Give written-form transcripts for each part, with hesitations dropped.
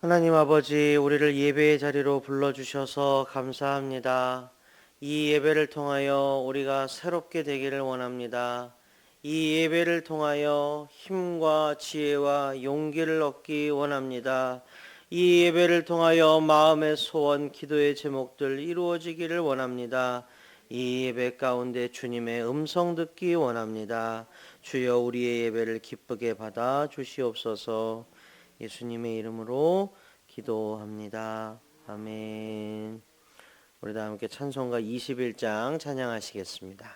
하나님 아버지, 우리를 예배의 자리로 불러주셔서 감사합니다. 이 예배를 통하여 우리가 새롭게 되기를 원합니다. 이 예배를 통하여 힘과 지혜와 용기를 얻기 원합니다. 이 예배를 통하여 마음의 소원, 기도의 제목들 이루어지기를 원합니다. 이 예배 가운데 주님의 음성 듣기 원합니다. 주여, 우리의 예배를 기쁘게 받아 주시옵소서. 예수님의 이름으로 기도합니다. 아멘. 우리 다 함께 찬송가 21장 찬양하시겠습니다.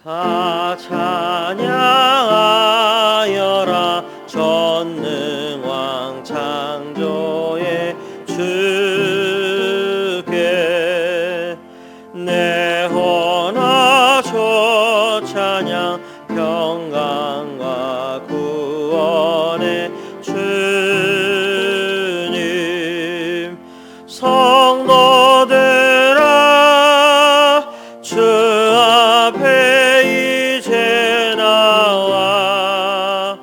다 찬양하여라 전능왕 창조의 주께 내 헌하초 찬양 평강과 구원의 주님 성도들아 주 앞에 이제 나와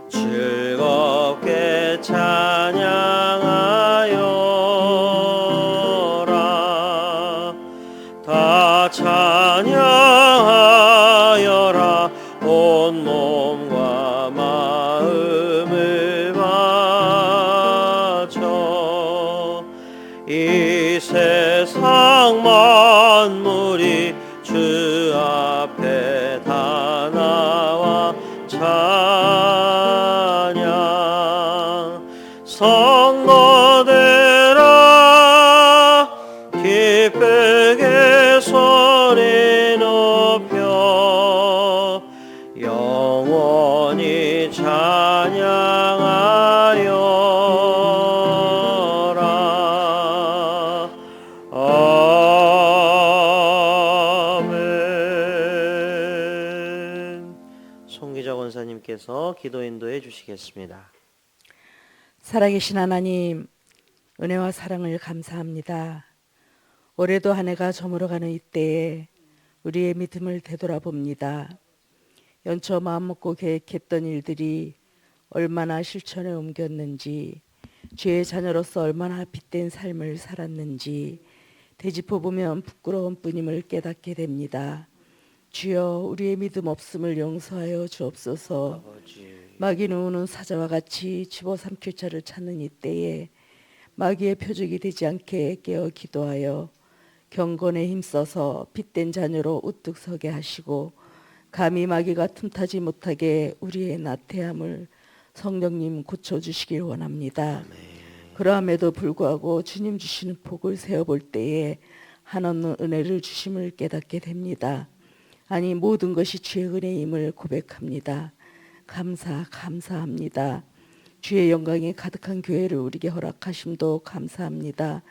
즐겁게 찬양하여라. 다 찬양하여라. 온 몸과 마음을 바쳐 이 세상 만물이 주 앞에 다 나와 찬양. 성도들아 기쁘게 소리 높여 영원히 찬양하여라. 아멘. 송기자 권사님께서 기도 인도해 주시겠습니다. 살아계신 하나님, 은혜와 사랑을 감사합니다. 올해도 한 해가 저물어가는 이때에 우리의 믿음을 되돌아봅니다. 연초 마음먹고 계획했던 일들이 얼마나 실천에 옮겼는지, 주의 자녀로서 얼마나 빛된 삶을 살았는지 되짚어보면 부끄러운 뿐임을 깨닫게 됩니다. 주여, 우리의 믿음 없음을 용서하여 주옵소서. 아버지, 마귀 누우는 사자와 같이 집어삼킬 자를 찾는 이때에 마귀의 표적이 되지 않게 깨어 기도하여 경건에 힘써서 빛된 자녀로 우뚝 서게 하시고 감히 마귀가 틈타지 못하게 우리의 나태함을 성령님 고쳐주시길 원합니다. 그러함에도 불구하고 주님 주시는 복을 세어볼 때에 한없는 은혜를 주심을 깨닫게 됩니다. 아니, 모든 것이 주의 은혜임을 고백합니다. 감사합니다. 주의 영광이 가득한 교회를 우리에게 허락하심도 감사합니다.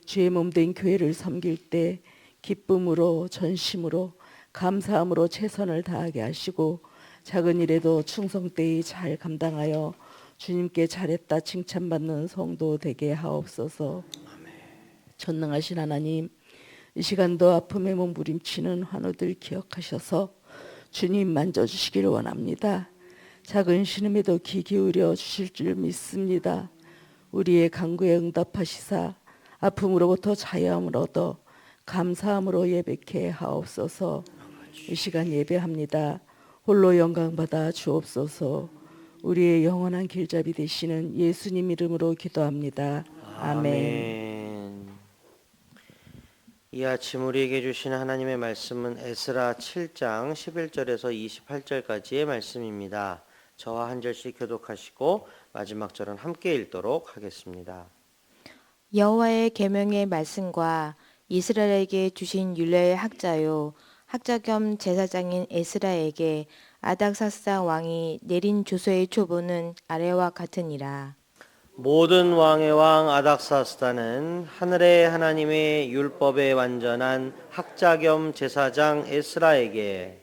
주의 몸된 교회를 섬길 때 기쁨으로, 전심으로, 감사함으로 최선을 다하게 하시고 작은 일에도 충성되이 잘 감당하여 주님께 잘했다 칭찬받는 성도 되게 하옵소서. 전능하신 하나님, 이 시간도 아픔에 몸부림치는 환우들 기억하셔서 주님 만져주시기를 원합니다. 작은 신음에도 귀 기울여 주실 줄 믿습니다. 우리의 간구에 응답하시사 아픔으로부터 자유함을 얻어 감사함으로 예배케 하옵소서. 이 시간 예배합니다. 홀로 영광받아 주옵소서. 우리의 영원한 길잡이 되시는 예수님 이름으로 기도합니다. 아멘. 이 아침 우리에게 주신 하나님의 말씀은 에스라 7장 11절에서 28절까지의 말씀입니다. 저와 한 절씩 교독하시고 마지막 절은 함께 읽도록 하겠습니다. 여호와의 계명의 말씀과 이스라엘에게 주신 율례의 학자요 학자 겸 제사장인 에스라에게 아닥사스다 왕이 내린 조서의 초보는 아래와 같으니라. 모든 왕의 왕 아닥사스다는 하늘의 하나님의 율법에 완전한 학자 겸 제사장 에스라에게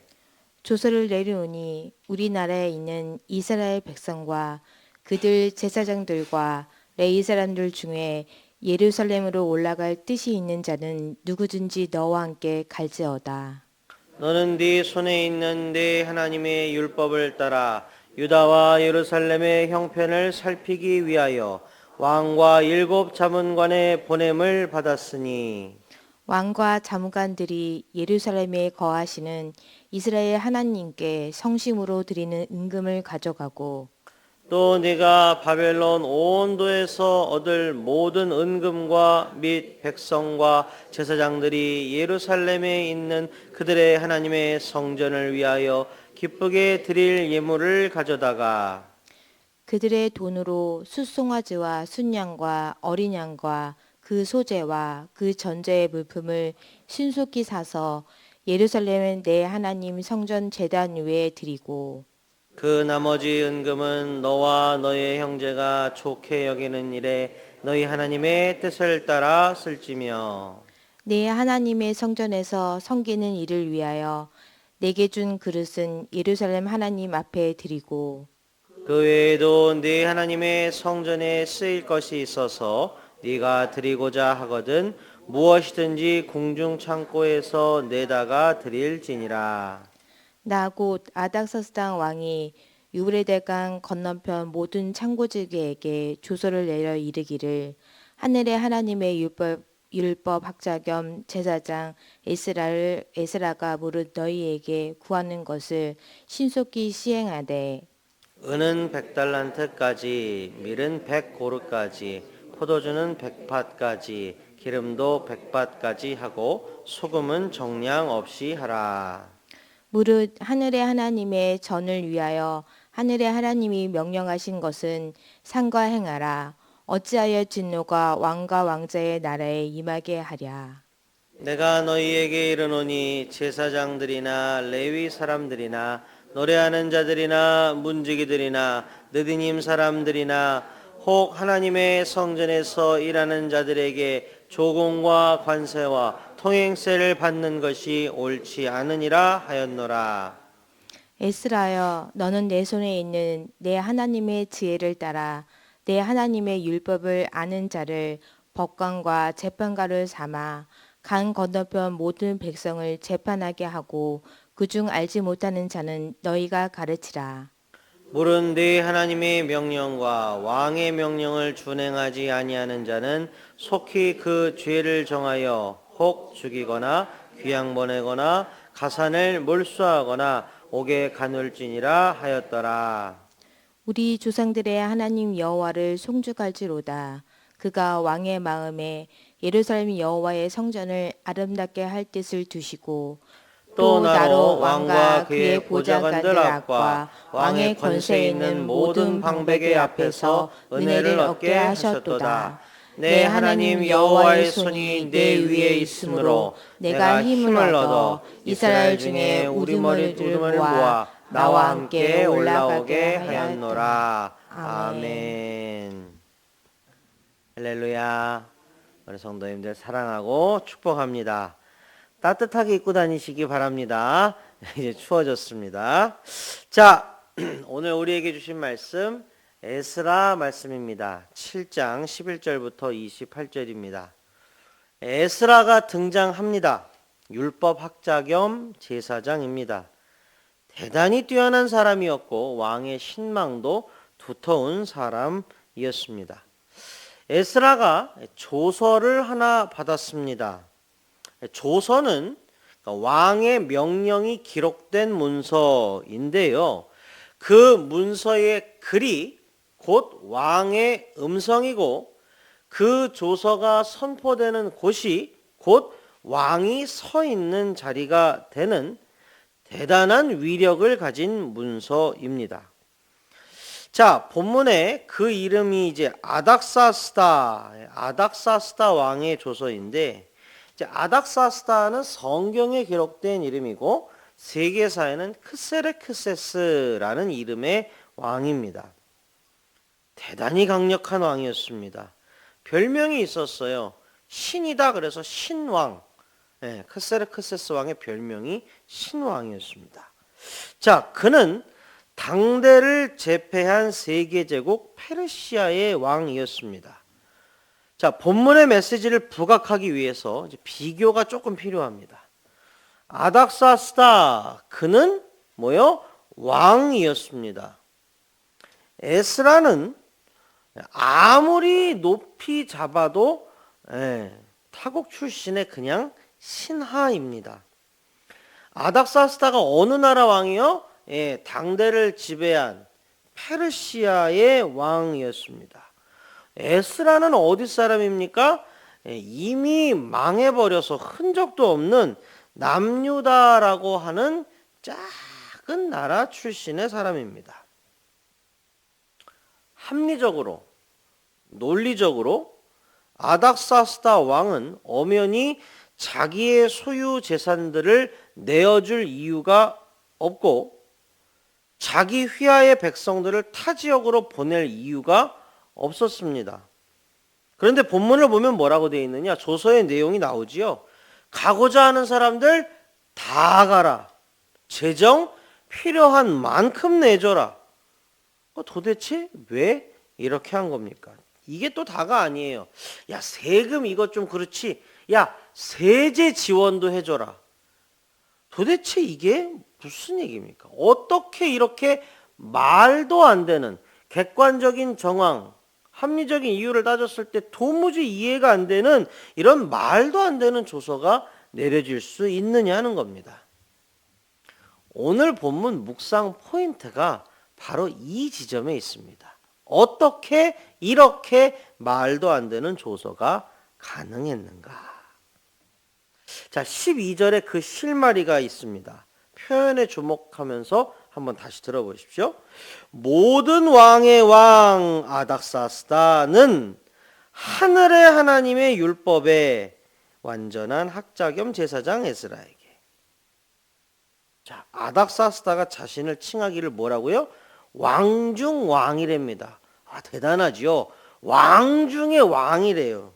조서를 내리오니 우리나라에 있는 이스라엘 백성과 그들 제사장들과 레위 사람들 중에 예루살렘으로 올라갈 뜻이 있는 자는 누구든지 너와 함께 갈지어다. 너는 네 손에 있는 네 하나님의 율법을 따라 유다와 예루살렘의 형편을 살피기 위하여 왕과 7 자문관의 보냄을 받았으니 왕과 자무관들이 예루살렘에 거하시는 이스라엘 하나님께 성심으로 드리는 은금을 가져가고 또 네가 바벨론 온도에서 얻을 모든 은금과 및 백성과 제사장들이 예루살렘에 있는 그들의 하나님의 성전을 위하여 기쁘게 드릴 예물을 가져다가 그들의 돈으로 숫송아지와 순양과 어린 양과 그 소재와 그 전제의 물품을 신속히 사서 예루살렘의 내 하나님 성전 제단 위에 드리고 그 나머지 은금은 너와 너의 형제가 좋게 여기는 일에 너희 하나님의 뜻을 따라 쓸지며 내 하나님의 성전에서 섬기는 일을 위하여 내게 준 그릇은 예루살렘 하나님 앞에 드리고 그 외에도 네 하나님의 성전에 쓰일 것이 있어서 네가 드리고자 하거든 무엇이든지 궁중 창고에서 내다가 드릴지니라. 나 곧 아닥사스당 왕이 유브레데강 건너편 모든 창고지기에게 조서를 내려 이르기를 하늘의 하나님의 율법 학자 겸 제사장 에스라가 물은 너희에게 구하는 것을 신속히 시행하되 은은 100달란트까지, 밀은 100고르까지, 포도주는 100밭까지, 기름도 100밭까지 하고 소금은 정량 없이 하라. 무릇 하늘의 하나님의 전을 위하여 하늘의 하나님이 명령하신 것은 상과 행하라. 어찌하여 진노가 왕과 왕자의 나라에 임하게 하랴. 내가 너희에게 이르노니 제사장들이나 레위 사람들이나 노래하는 자들이나 문지기들이나 느디님 사람들이나 혹 하나님의 성전에서 일하는 자들에게 조공과 관세와 통행세를 받는 것이 옳지 않으니라 하였노라. 에스라여 너는 내 손에 있는 내 하나님의 지혜를 따라 내 하나님의 율법을 아는 자를 법관과 재판가를 삼아 강 건너편 모든 백성을 재판하게 하고 그중 알지 못하는 자는 너희가 가르치라. 물은 네 하나님의 명령과 왕의 명령을 준행하지 아니하는 자는 속히 그 죄를 정하여 혹 죽이거나 귀양 보내거나 가산을 몰수하거나 옥에 가눌지니라 하였더라. 우리 조상들의 하나님 여호와를 송축할지로다. 그가 왕의 마음에 예루살렘 여호와의 성전을 아름답게 할 뜻을 두시고 또 나로 왕과 그의 보좌관들 앞과 왕의 권세 있는 모든 방백의 앞에서 은혜를 얻게 하셨도다. 내 하나님 여호와의 손이 내 위에 있으므로 내가 힘을 얻어 이스라엘 중에 우두머리를 모아 나와 함께 올라오게 하였노라. 아멘. 할렐루야. 우리 성도님들 사랑하고 축복합니다. 따뜻하게 입고 다니시기 바랍니다. 이제 추워졌습니다. 자, 오늘 우리에게 주신 말씀 에스라 말씀입니다. 7장 11절부터 28절입니다. 에스라가 등장합니다. 율법 학자 겸 제사장입니다. 대단히 뛰어난 사람이었고 왕의 신망도 두터운 사람이었습니다. 에스라가 조서를 하나 받았습니다. 조서는 왕의 명령이 기록된 문서인데요. 그 문서의 글이 곧 왕의 음성이고 그 조서가 선포되는 곳이 곧 왕이 서 있는 자리가 되는 대단한 위력을 가진 문서입니다. 자, 본문에 그 이름이 이제 아닥사스다 왕의 조서인데 아닥사스다는 성경에 기록된 이름이고 세계사에는 크세레크세스라는 이름의 왕입니다. 대단히 강력한 왕이었습니다. 별명이 있었어요. 신이다 그래서 신왕. 크세레크세스 왕의 별명이 신왕이었습니다. 자, 그는 당대를 제패한 세계제국 페르시아의 왕이었습니다. 자, 본문의 메시지를 부각하기 위해서 이제 비교가 조금 필요합니다. 아닥사스다, 그는 뭐요? 왕이었습니다. 에스라는 아무리 높이 잡아도 타국 출신의 그냥 신하입니다. 아닥사스다가 어느 나라 왕이요? 당대를 지배한 페르시아의 왕이었습니다. 에스라는 어디 사람입니까? 이미 망해버려서 흔적도 없는 남유다라고 하는 작은 나라 출신의 사람입니다. 합리적으로, 논리적으로 아닥사스다 왕은 엄연히 자기의 소유 재산들을 내어줄 이유가 없고 자기 휘하의 백성들을 타 지역으로 보낼 이유가 없었습니다. 그런데 본문을 보면 뭐라고 되어 있느냐? 조서의 내용이 나오지요. 가고자 하는 사람들 다 가라. 재정 필요한 만큼 내줘라. 도대체 왜 이렇게 한 겁니까? 이게 또 다가 아니에요. 야, 세금 이것 좀 그렇지. 야, 세제 지원도 해줘라. 도대체 이게 무슨 얘기입니까? 어떻게 이렇게 말도 안 되는 객관적인 정황, 합리적인 이유를 따졌을 때 도무지 이해가 안 되는 이런 말도 안 되는 조서가 내려질 수 있느냐는 겁니다. 오늘 본문 묵상 포인트가 바로 이 지점에 있습니다. 어떻게 이렇게 말도 안 되는 조서가 가능했는가? 자, 12절에 그 실마리가 있습니다. 표현에 주목하면서 한번 다시 들어보십시오. 모든 왕의 왕 아닥사스다는 하늘의 하나님의 율법에 완전한 학자 겸 제사장 에스라에게. 자, 아닥사스다가 자신을 칭하기를 뭐라고요? 왕중 왕이랍니다. 아, 대단하지요. 왕중의 왕이래요.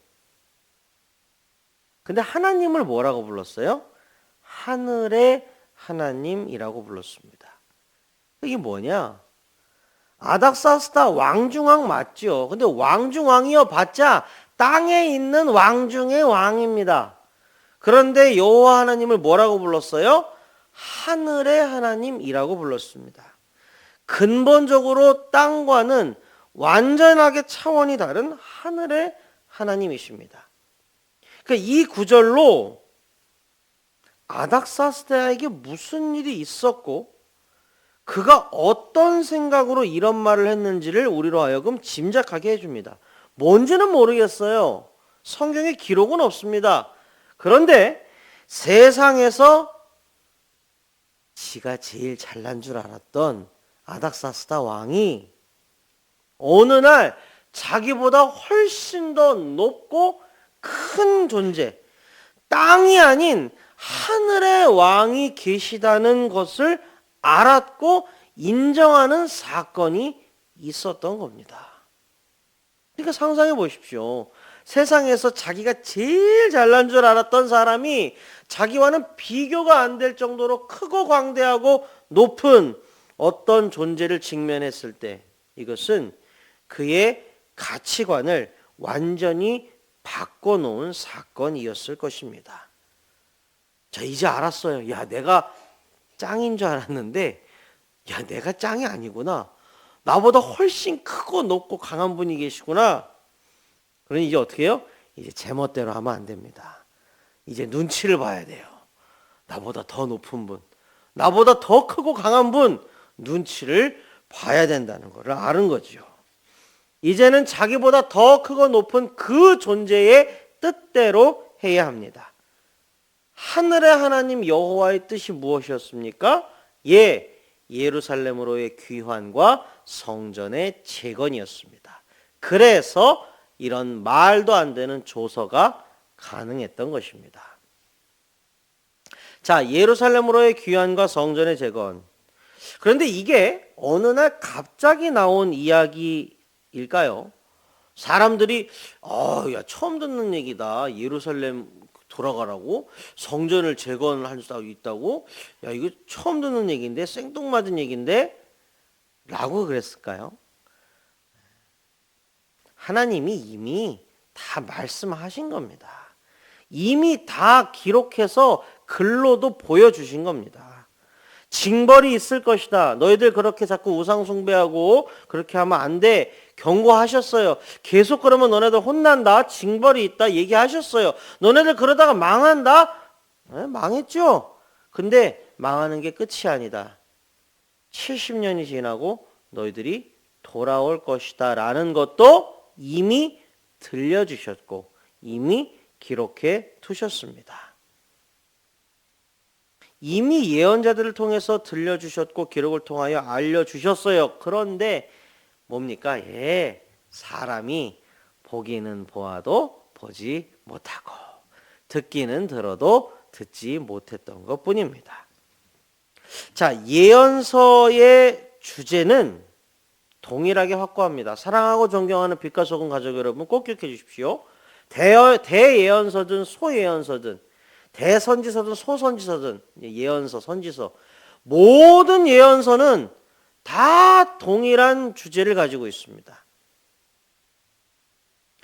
근데 하나님을 뭐라고 불렀어요? 하늘의 하나님이라고 불렀습니다. 이게 뭐냐? 아닥사스다 왕중왕 맞죠? 근데 왕중왕이여 봤자 땅에 있는 왕 중의 왕입니다. 그런데 여호와 하나님을 뭐라고 불렀어요? 하늘의 하나님이라고 불렀습니다. 근본적으로 땅과는 완전하게 차원이 다른 하늘의 하나님이십니다. 그러니까 이 구절로 아닥사스다에게 무슨 일이 있었고 그가 어떤 생각으로 이런 말을 했는지를 우리로 하여금 짐작하게 해줍니다. 뭔지는 모르겠어요. 성경에 기록은 없습니다. 그런데 세상에서 지가 제일 잘난 줄 알았던 아닥사스다 왕이 어느 날 자기보다 훨씬 더 높고 큰 존재, 땅이 아닌 하늘의 왕이 계시다는 것을 알았고 인정하는 사건이 있었던 겁니다. 그러니까 상상해 보십시오. 세상에서 자기가 제일 잘난 줄 알았던 사람이 자기와는 비교가 안 될 정도로 크고 광대하고 높은 어떤 존재를 직면했을 때 이것은 그의 가치관을 완전히 바꿔놓은 사건이었을 것입니다. 자, 이제 알았어요. 야, 내가 짱인 줄 알았는데 야, 내가 짱이 아니구나. 나보다 훨씬 크고 높고 강한 분이 계시구나. 그러니 이제 어떻게 해요? 이제 제멋대로 하면 안 됩니다. 이제 눈치를 봐야 돼요. 나보다 더 높은 분, 나보다 더 크고 강한 분 눈치를 봐야 된다는 것을 아는 거죠. 이제는 자기보다 더 크고 높은 그 존재의 뜻대로 해야 합니다. 하늘의 하나님 여호와의 뜻이 무엇이었습니까? 예루살렘으로의 귀환과 성전의 재건이었습니다. 그래서 이런 말도 안 되는 조서가 가능했던 것입니다. 자, 예루살렘으로의 귀환과 성전의 재건. 그런데 이게 어느 날 갑자기 나온 이야기일까요? 사람들이 야, 처음 듣는 얘기다. 예루살렘 돌아가라고 성전을 재건할 수 있다고? 야, 이거 처음 듣는 얘기인데, 생뚱맞은 얘기인데 라고 그랬을까요? 하나님이 이미 다 말씀하신 겁니다. 이미 다 기록해서 글로도 보여주신 겁니다. 징벌이 있을 것이다. 너희들 그렇게 자꾸 우상 숭배하고 그렇게 하면 안 돼. 경고하셨어요. 계속 그러면 너네들 혼난다. 징벌이 있다. 얘기하셨어요. 너네들 그러다가 망한다. 망했죠. 근데 망하는 게 끝이 아니다. 70년이 지나고 너희들이 돌아올 것이다 라는 것도 이미 들려주셨고 이미 기록해 두셨습니다. 이미 예언자들을 통해서 들려주셨고 기록을 통하여 알려주셨어요. 그런데 뭡니까? 사람이 보기는 보아도 보지 못하고 듣기는 들어도 듣지 못했던 것뿐입니다. 자, 예언서의 주제는 동일하게 확고합니다. 사랑하고 존경하는 빛과 소금 가족 여러분 꼭 기억해 주십시오. 대예언서든 소예언서든 대선지서든 소선지서든 예언서, 선지서 모든 예언서는 다 동일한 주제를 가지고 있습니다.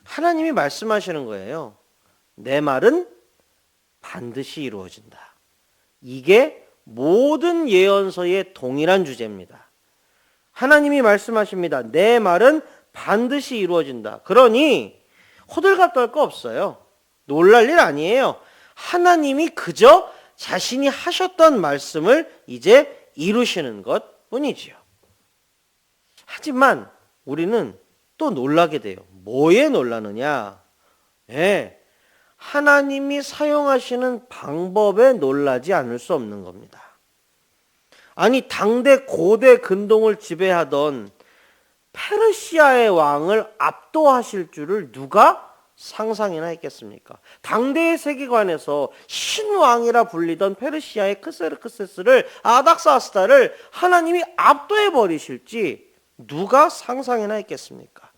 하나님이 말씀하시는 거예요. 내 말은 반드시 이루어진다. 이게 모든 예언서의 동일한 주제입니다. 하나님이 말씀하십니다. 내 말은 반드시 이루어진다. 그러니 호들갑 떨 거 없어요. 놀랄 일 아니에요. 하나님이 그저 자신이 하셨던 말씀을 이제 이루시는 것 뿐이지요. 하지만 우리는 또 놀라게 돼요. 뭐에 놀라느냐? 하나님이 사용하시는 방법에 놀라지 않을 수 없는 겁니다. 아니, 당대 고대 근동을 지배하던 페르시아의 왕을 압도하실 줄을 누가 상상이나 했겠습니까? 당대의 세계관에서 신왕이라 불리던 페르시아의 크세르크세스를 아닥사스다를 하나님이 압도해 버리실지 누가 상상이나 했겠습니까?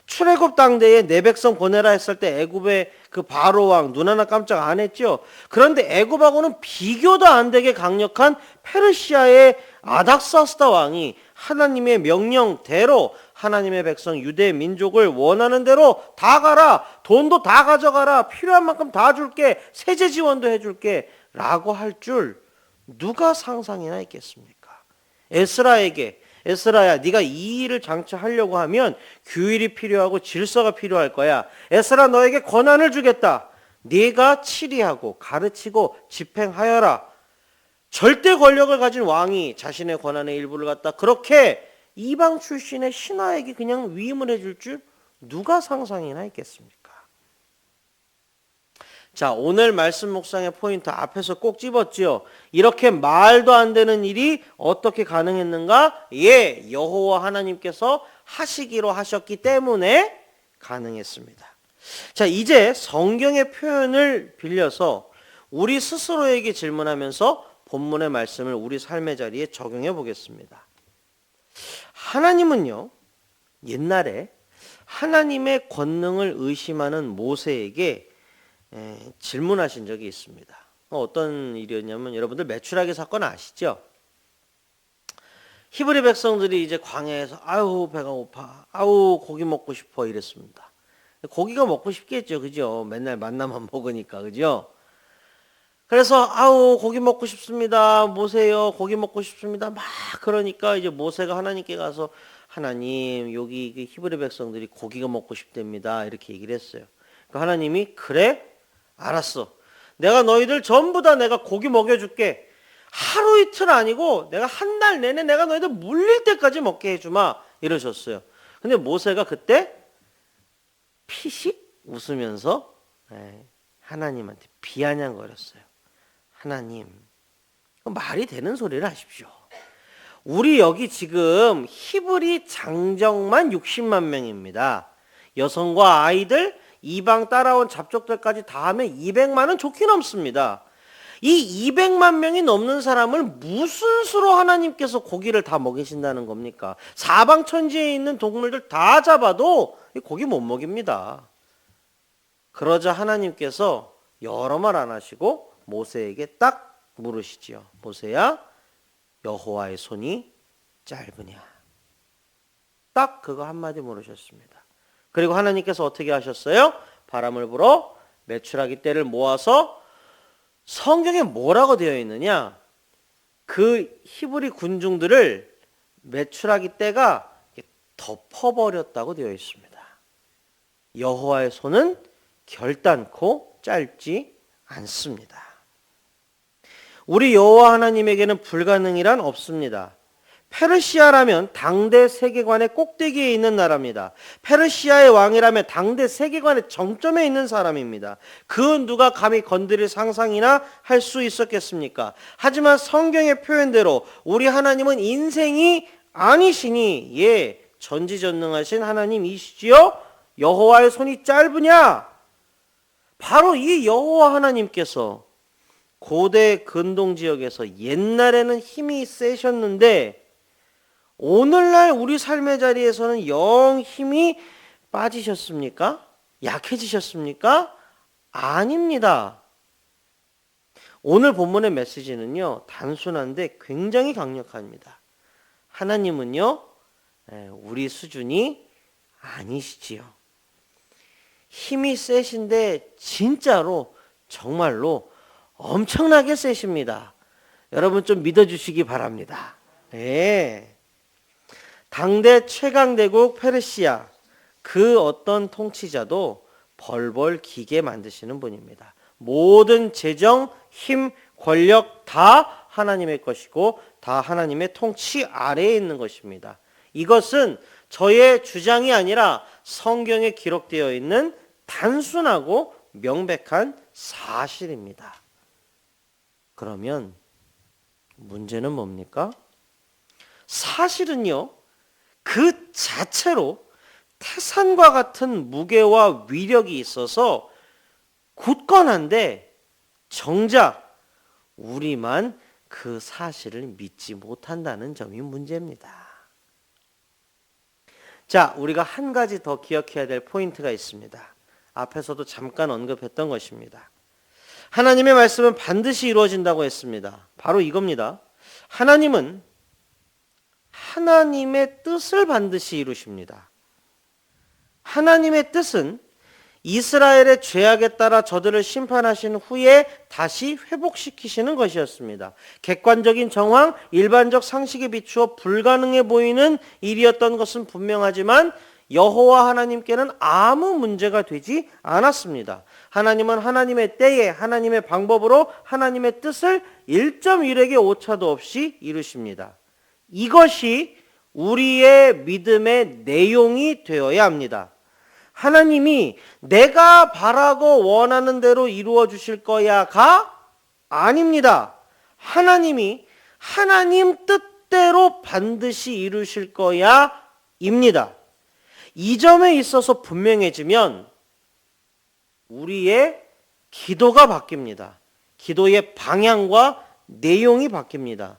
출애굽 당대에 내 백성 보내라 했을 때 애굽의 그 바로 왕 눈 하나 깜짝 안 했죠. 그런데 애굽하고는 비교도 안 되게 강력한 페르시아의 아닥사스다 왕이 하나님의 명령대로 하나님의 백성 유대 민족을 원하는 대로 다 가라, 돈도 다 가져가라, 필요한 만큼 다 줄게, 세제 지원도 해줄게 라고 할 줄 누가 상상이나 했겠습니까? 에스라야, 네가 이 일을 장차하려고 하면 규율이 필요하고 질서가 필요할 거야. 에스라, 너에게 권한을 주겠다. 네가 치리하고 가르치고 집행하여라. 절대 권력을 가진 왕이 자신의 권한의 일부를 갖다 그렇게 이방 출신의 신하에게 그냥 위임을 해줄 줄 누가 상상이나 했겠습니까? 자, 오늘 말씀 묵상의 포인트 앞에서 꼭 집었지요. 이렇게 말도 안 되는 일이 어떻게 가능했는가? 여호와 하나님께서 하시기로 하셨기 때문에 가능했습니다. 자, 이제 성경의 표현을 빌려서 우리 스스로에게 질문하면서 본문의 말씀을 우리 삶의 자리에 적용해 보겠습니다. 하나님은요, 옛날에 하나님의 권능을 의심하는 모세에게 질문하신 적이 있습니다. 어떤 일이었냐면 여러분들 메추라기 사건 아시죠? 히브리 백성들이 이제 광야에서 아유 배가 고파, 아우 고기 먹고 싶어 이랬습니다. 고기가 먹고 싶겠죠, 그죠? 맨날 만나만 먹으니까, 그죠? 그래서 아우 고기 먹고 싶습니다. 모세요, 고기 먹고 싶습니다. 막 그러니까 이제 모세가 하나님께 가서 하나님, 여기 히브리 백성들이 고기가 먹고 싶답니다. 이렇게 얘기를 했어요. 그러니까 하나님이 그래? 알았어. 내가 너희들 전부 다 내가 고기 먹여줄게. 하루 이틀 아니고 내가 한 달 내내 내가 너희들 물릴 때까지 먹게 해주마. 이러셨어요. 근데 모세가 그때 피식 웃으면서 하나님한테 비아냥거렸어요. 하나님, 말이 되는 소리를 하십시오. 우리 여기 지금 히브리 장정만 60만 명입니다. 여성과 아이들, 이방 따라온 잡족들까지 다 하면 200만은 좋게 넘습니다. 이 200만 명이 넘는 사람을 무슨 수로 하나님께서 고기를 다 먹이신다는 겁니까? 사방천지에 있는 동물들 다 잡아도 고기 못 먹입니다. 그러자 하나님께서 여러 말 안 하시고 모세에게 딱 물으시지요. 모세야, 여호와의 손이 짧으냐? 딱 그거 한마디 물으셨습니다. 그리고 하나님께서 어떻게 하셨어요? 바람을 불어 메추라기 떼를 모아서 성경에 뭐라고 되어 있느냐? 그 히브리 군중들을 메추라기 떼가 덮어버렸다고 되어 있습니다. 여호와의 손은 결단코 짧지 않습니다. 우리 여호와 하나님에게는 불가능이란 없습니다. 페르시아라면 당대 세계관의 꼭대기에 있는 나라입니다. 페르시아의 왕이라면 당대 세계관의 정점에 있는 사람입니다. 그 누가 감히 건드릴 상상이나 할 수 있었겠습니까? 하지만 성경의 표현대로 우리 하나님은 인생이 아니시니 전지전능하신 하나님이시지요? 여호와의 손이 짧으냐? 바로 이 여호와 하나님께서 고대 근동 지역에서 옛날에는 힘이 세셨는데 오늘날 우리 삶의 자리에서는 영 힘이 빠지셨습니까? 약해지셨습니까? 아닙니다. 오늘 본문의 메시지는요, 단순한데 굉장히 강력합니다. 하나님은요, 우리 수준이 아니시지요. 힘이 세신데 진짜로 정말로 엄청나게 세십니다. 여러분 좀 믿어주시기 바랍니다. 네. 당대 최강대국 페르시아 그 어떤 통치자도 벌벌 기게 만드시는 분입니다. 모든 재정, 힘, 권력 다 하나님의 것이고 다 하나님의 통치 아래에 있는 것입니다. 이것은 저의 주장이 아니라 성경에 기록되어 있는 단순하고 명백한 사실입니다. 그러면 문제는 뭡니까? 사실은요, 그 자체로 태산과 같은 무게와 위력이 있어서 굳건한데 정작 우리만 그 사실을 믿지 못한다는 점이 문제입니다. 자, 우리가 한 가지 더 기억해야 될 포인트가 있습니다. 앞에서도 잠깐 언급했던 것입니다. 하나님의 말씀은 반드시 이루어진다고 했습니다. 바로 이겁니다. 하나님은 하나님의 뜻을 반드시 이루십니다. 하나님의 뜻은 이스라엘의 죄악에 따라 저들을 심판하신 후에 다시 회복시키시는 것이었습니다. 객관적인 정황, 일반적 상식에 비추어 불가능해 보이는 일이었던 것은 분명하지만 여호와 하나님께는 아무 문제가 되지 않았습니다. 하나님은 하나님의 때에 하나님의 방법으로 하나님의 뜻을 1.1획의 오차도 없이 이루십니다. 이것이 우리의 믿음의 내용이 되어야 합니다. 하나님이 내가 바라고 원하는 대로 이루어 주실 거야가 아닙니다. 하나님이 하나님 뜻대로 반드시 이루실 거야입니다. 이 점에 있어서 분명해지면 우리의 기도가 바뀝니다. 기도의 방향과 내용이 바뀝니다.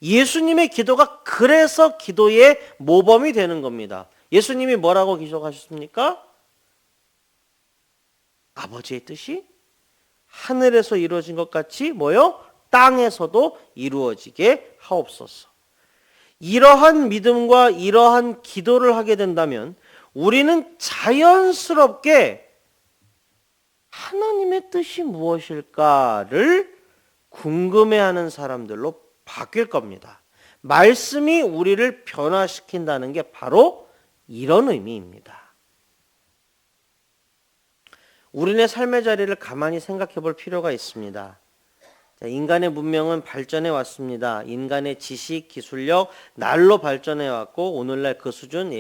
예수님의 기도가 그래서 기도의 모범이 되는 겁니다. 예수님이 뭐라고 기도하셨습니까? 아버지의 뜻이 하늘에서 이루어진 것 같이 뭐요? 땅에서도 이루어지게 하옵소서. 이러한 믿음과 이러한 기도를 하게 된다면 우리는 자연스럽게 하나님의 뜻이 무엇일까를 궁금해하는 사람들로 바뀔 겁니다. 말씀이 우리를 변화시킨다는 게 바로 이런 의미입니다. 우리네 삶의 자리를 가만히 생각해 볼 필요가 있습니다. 인간의 문명은 발전해 왔습니다. 인간의 지식, 기술력 날로 발전해 왔고 오늘날 그 수준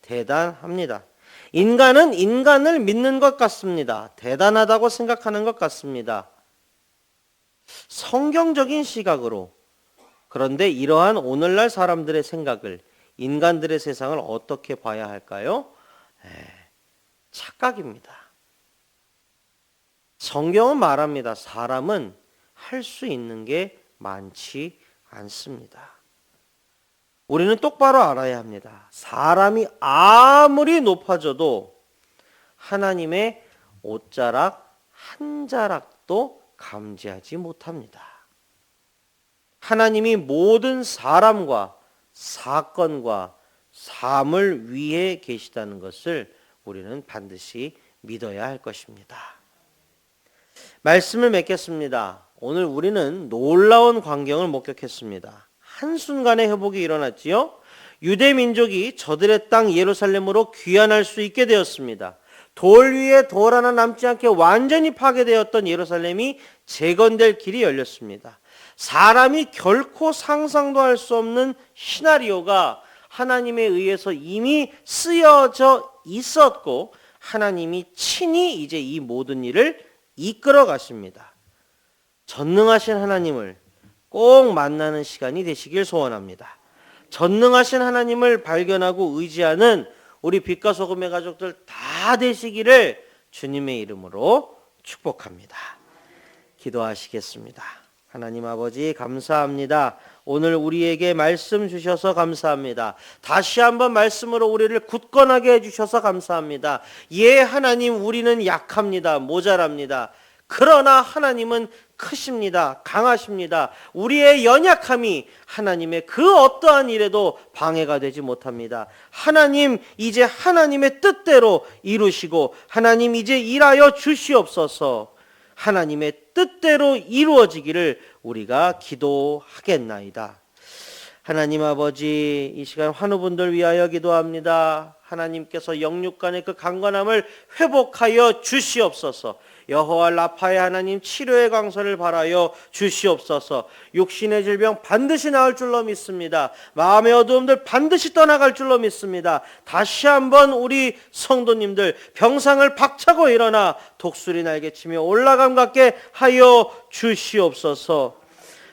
대단합니다. 인간은 인간을 믿는 것 같습니다. 대단하다고 생각하는 것 같습니다. 성경적인 시각으로. 그런데 이러한 오늘날 사람들의 생각을, 인간들의 세상을 어떻게 봐야 할까요? 착각입니다. 성경은 말합니다. 사람은 할 수 있는 게 많지 않습니다. 우리는 똑바로 알아야 합니다. 사람이 아무리 높아져도 하나님의 옷자락 한 자락도 감지하지 못합니다. 하나님이 모든 사람과 사건과 삶을 위해 계시다는 것을 우리는 반드시 믿어야 할 것입니다. 말씀을 맺겠습니다. 오늘 우리는 놀라운 광경을 목격했습니다. 한순간에 회복이 일어났지요. 유대 민족이 저들의 땅 예루살렘으로 귀환할 수 있게 되었습니다. 돌 위에 돌 하나 남지 않게 완전히 파괴되었던 예루살렘이 재건될 길이 열렸습니다. 사람이 결코 상상도 할 수 없는 시나리오가 하나님에 의해서 이미 쓰여져 있었고 하나님이 친히 이제 이 모든 일을 이끌어 가십니다. 전능하신 하나님을 꼭 만나는 시간이 되시길 소원합니다. 전능하신 하나님을 발견하고 의지하는 우리 빛과 소금의 가족들 다 되시기를 주님의 이름으로 축복합니다. 기도하시겠습니다. 하나님 아버지 감사합니다. 오늘 우리에게 말씀 주셔서 감사합니다. 다시 한번 말씀으로 우리를 굳건하게 해주셔서 감사합니다. 예, 하나님 우리는 약합니다. 모자랍니다. 그러나 하나님은 크십니다. 강하십니다. 우리의 연약함이 하나님의 그 어떠한 일에도 방해가 되지 못합니다. 하나님 이제 하나님의 뜻대로 이루시고 하나님 이제 일하여 주시옵소서. 하나님의 뜻대로 이루어지기를 우리가 기도하겠나이다. 하나님 아버지 이 시간 환우분들 위하여 기도합니다. 하나님께서 영육간의 그 강건함을 회복하여 주시옵소서. 여호와 라파의 하나님 치료의 강선을 바라여 주시옵소서. 육신의 질병 반드시 나을 줄로 믿습니다. 마음의 어두움들 반드시 떠나갈 줄로 믿습니다. 다시 한번 우리 성도님들 병상을 박차고 일어나 독수리 날개치며 올라감 같게 하여 주시옵소서.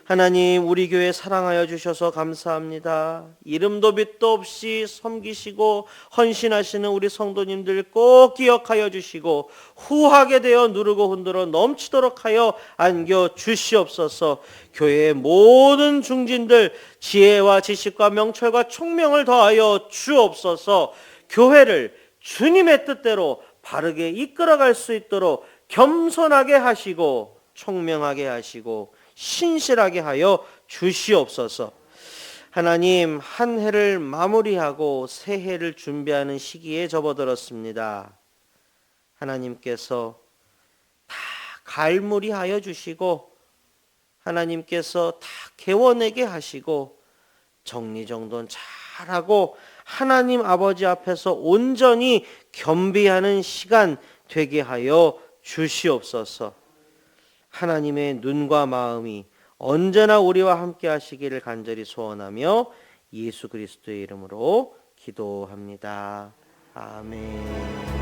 하나님 우리 교회 사랑하여 주셔서 감사합니다. 이름도 빛도 없이 섬기시고 헌신하시는 우리 성도님들 꼭 기억하여 주시고 후하게 되어 누르고 흔들어 넘치도록 하여 안겨 주시옵소서. 교회의 모든 중진들 지혜와 지식과 명철과 총명을 더하여 주옵소서. 교회를 주님의 뜻대로 바르게 이끌어갈 수 있도록 겸손하게 하시고 총명하게 하시고 신실하게 하여 주시옵소서. 하나님 한 해를 마무리하고 새 해를 준비하는 시기에 접어들었습니다. 하나님께서 다 갈무리하여 주시고 하나님께서 다 개워내게 하시고 정리정돈 잘하고 하나님 아버지 앞에서 온전히 겸비하는 시간 되게 하여 주시옵소서. 하나님의 눈과 마음이 언제나 우리와 함께 하시기를 간절히 소원하며 예수 그리스도의 이름으로 기도합니다. 아멘.